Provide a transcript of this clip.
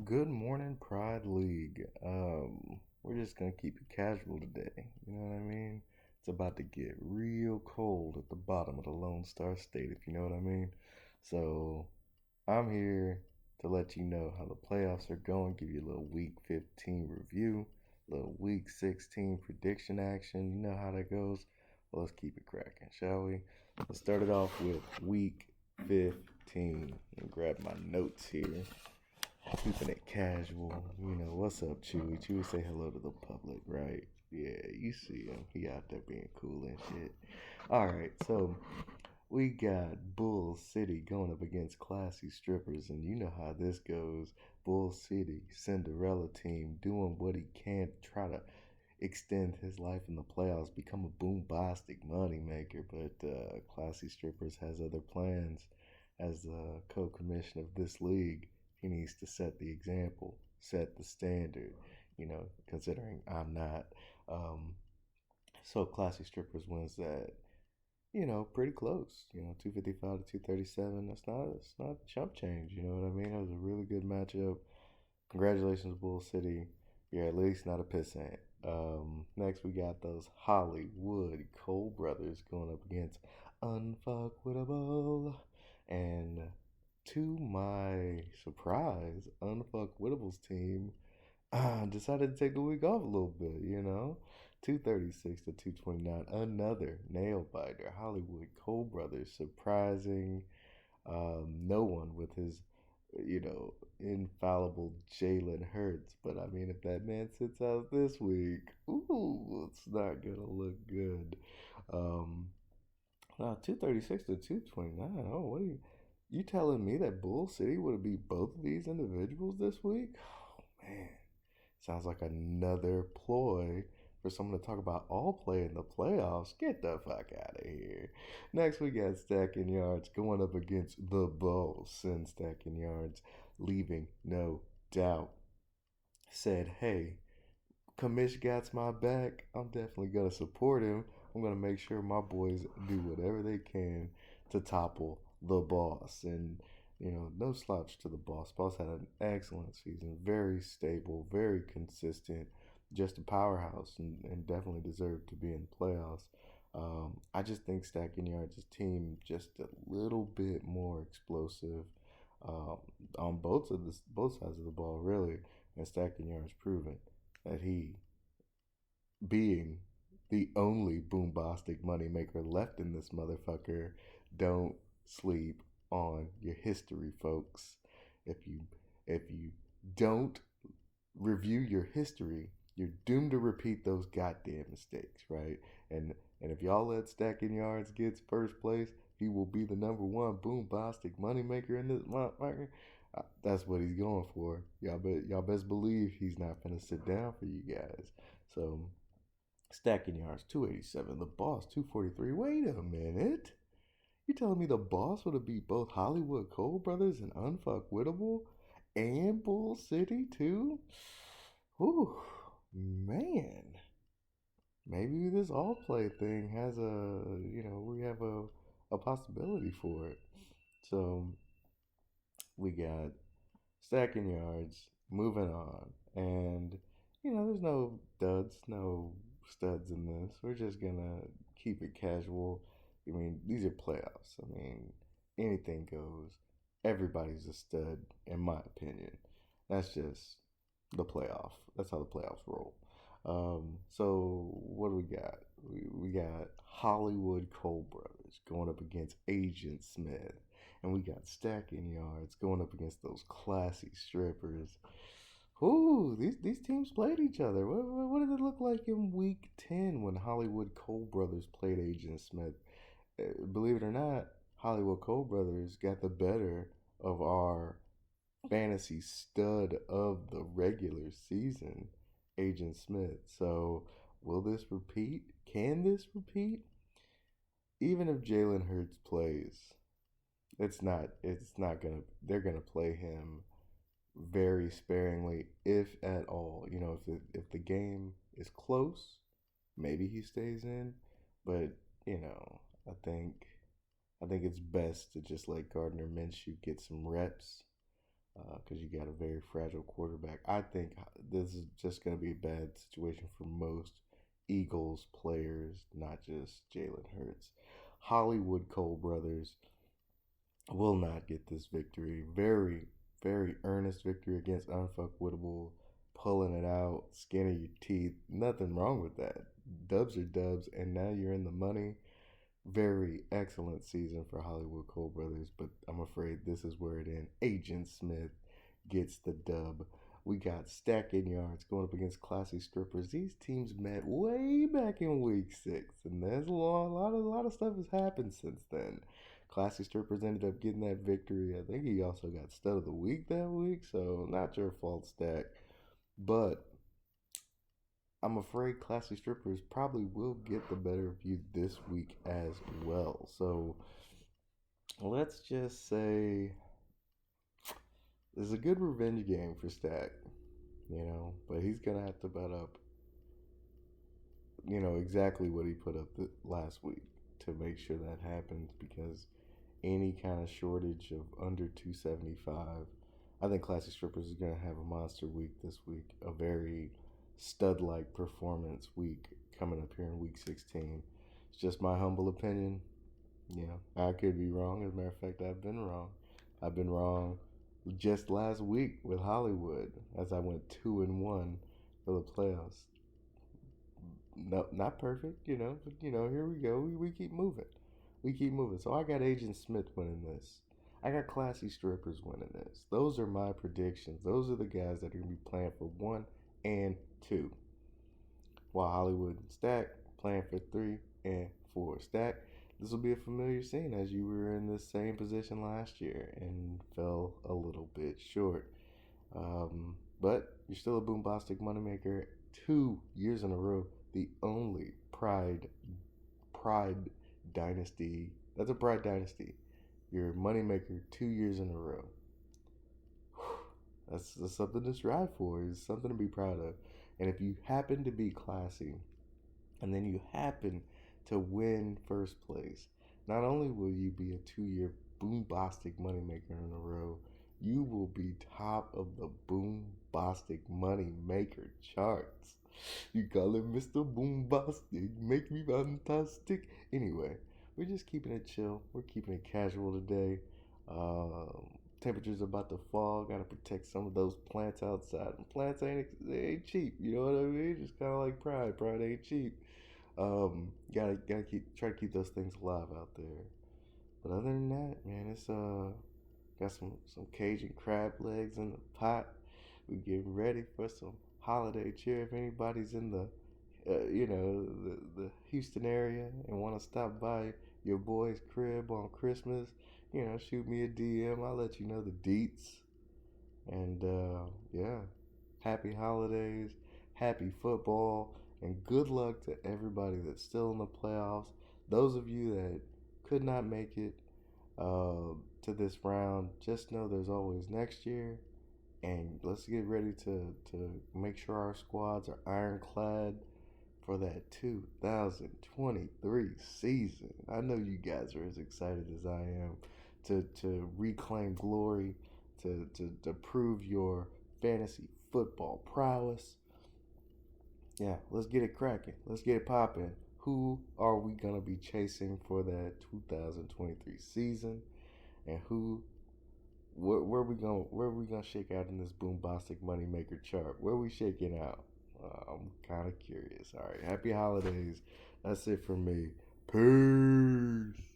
Good morning, Pride League. We're just gonna keep it casual today. You know what I mean? It's about to get real cold at the bottom of the Lone Star State, if you know what I mean. So I'm here to let you know how the playoffs are going, give you a little Week 15 review, a little Week 16 prediction action. You know how that goes. Well, let's keep it cracking, shall we? Let's start it off with Week 15. Let me grab my notes here. Keeping it casual. What's up, Chewy? Chewy say hello to the public, right? Yeah, you see him. He out there being cool and shit. Alright, so we got Bull City going up against Classy Strippers, and you know how this goes. Bull City, Cinderella team, doing what he can to try to extend his life in the playoffs, become a bombastic moneymaker, but Classy Strippers has other plans. As the co-commissioner of this league, he needs to set the example, set the standard, considering I'm not. Um, so Classy Strippers wins that, pretty close. 255 to 237. That's not a chump change. You know what I mean? It was a really good matchup. Congratulations, Bull City. You're at least not a pissant. Next, we got those Hollywood Cole brothers going up against Unfuckwittable. And to my surprise, Unfuckwitable's team decided to take the week off a little bit. 236 to 229. Another nail biter. Hollywood Cole brothers surprising no one with his, infallible Jalen Hurts. But I mean, if that man sits out this week, ooh, it's not gonna look good. Um, 236 to 229. Oh, what are you telling me that Bull City would have beat both of these individuals this week? Oh man, sounds like another ploy for someone to talk about all play in the playoffs. Get the fuck out of here. Next, we got Stackinyards going up against the Bulls, and Stackinyards leaving no doubt. Said, hey, Kamish got's my back. I'm definitely going to support him. I'm going to make sure my boys do whatever they can to topple the boss. And, no slouch to the boss. Boss had an excellent season. Very stable, very consistent. Just a powerhouse and definitely deserved to be in the playoffs. I just think Stacking Yards' team just a little bit more explosive um, on both sides of the ball, really. And Stacking Yards proven that he, being the only boombastic moneymaker left in this motherfucker, don't sleep on your history, folks. If you don't review your history, you're doomed to repeat those goddamn mistakes, right? And if y'all let Stacking Yards get first place, he will be the number one boombastic moneymaker in this motherfucker. That's what he's going for. Y'all best believe he's not gonna sit down for you guys. So Stacking Yards 287, the boss 243. Wait a minute. You telling me the boss would have beat both Hollywood Cole brothers and Unfuckwittable and Bull City too? Whew, man. Maybe this all play thing has we have a possibility for it. So we got Stacking Yards moving on. And, there's no duds, no studs in this. We're just going to keep it casual. I mean, these are playoffs. I mean, anything goes. Everybody's a stud, in my opinion. That's just the playoff. That's how the playoffs roll. So what do we got? We got Hollywood Cole brothers going up against Agent Smith, and we got Stacking Yards going up against those classy strippers. Ooh, these teams played each other. What did it look like in Week 10 when Hollywood Cole brothers played Agent Smith? Believe it or not, Hollywood Cole brothers got the better of our fantasy stud of the regular season, Agent Smith. So, will this repeat? Can this repeat? Even if Jalen Hurts plays, it's not gonna they're gonna play him very sparingly, if at all. If the game is close, maybe he stays in, but you know, I think I think it's best to just let Gardner Minshew get some reps. because you got a very fragile quarterback. I think this is just going to be a bad situation for most Eagles players, not just Jalen Hurts. Hollywood Cole brothers will not get this victory. Very, very earnest victory against Unfuckwittable, pulling it out, skin of your teeth. Nothing wrong with that. Dubs are dubs, and now you're in the money. Very excellent season for Hollywood Cole Brothers, but I'm afraid this is where it ends. Agent Smith gets the dub. We got Stackinyards going up against Classy Strippers. These teams met way back in week 6, and there's a lot of stuff has happened since then. Classy Strippers ended up getting that victory. I think he also got Stud of the Week that week, so not your fault, Stack. But I'm afraid Classy Strippers probably will get the better of you this week as well. So let's just say it's a good revenge game for Stack, but he's gonna have to bet up, exactly what he put up last week to make sure that happens because any kind of shortage of under 275, I think Classy Strippers is gonna have a monster week this week, a very stud-like performance week coming up here in week 16. It's just my humble opinion. I could be wrong. As a matter of fact, I've been wrong. I've been wrong just last week with Hollywood as I went 2-1 for the playoffs. No, not perfect, but here we go. We keep moving. We keep moving. So I got Agent Smith winning this. I got Classy Strippers winning this. Those are my predictions. Those are the guys that are gonna be playing for 1 and 2. While Hollywood and Stack playing for 3 and 4. Stack, this will be a familiar scene as you were in this same position last year and fell a little bit short. But you're still a boombastic moneymaker 2 years in a row. The only Pride Dynasty. That's a Pride Dynasty. You're a moneymaker 2 years in a row. That's something to strive for. It's something to be proud of. And if you happen to be classy, and then you happen to win first place, not only will you be a 2 year boombastic moneymaker in a row, you will be top of the boombastic moneymaker charts. You call it Mr. Boombastic, make me fantastic. Anyway, we're just keeping it chill. We're keeping it casual today. Temperatures about to fall. Got to protect some of those plants outside. And plants ain't cheap. You know what I mean? Just kind of like pride. Pride ain't cheap. Gotta try to keep those things alive out there. But other than that, man, it's got some Cajun crab legs in the pot. We getting ready for some holiday cheer. If anybody's in the Houston area and want to stop by your boy's crib on Christmas, shoot me a DM. I'll let you know the deets. And yeah, happy holidays, happy football, and good luck to everybody that's still in the playoffs. Those of you that could not make it to this round, just know there's always next year. And let's get ready to make sure our squads are ironclad for that 2023 season. I know you guys are as excited as I am to reclaim glory, to prove your fantasy football prowess. Yeah, let's get it cracking. Let's get it popping. Who are we gonna be chasing for that 2023 season, and where we gonna shake out in this boombastic moneymaker chart? Where we shaking out? I'm kind of curious. All right, happy holidays. That's it for me. Peace.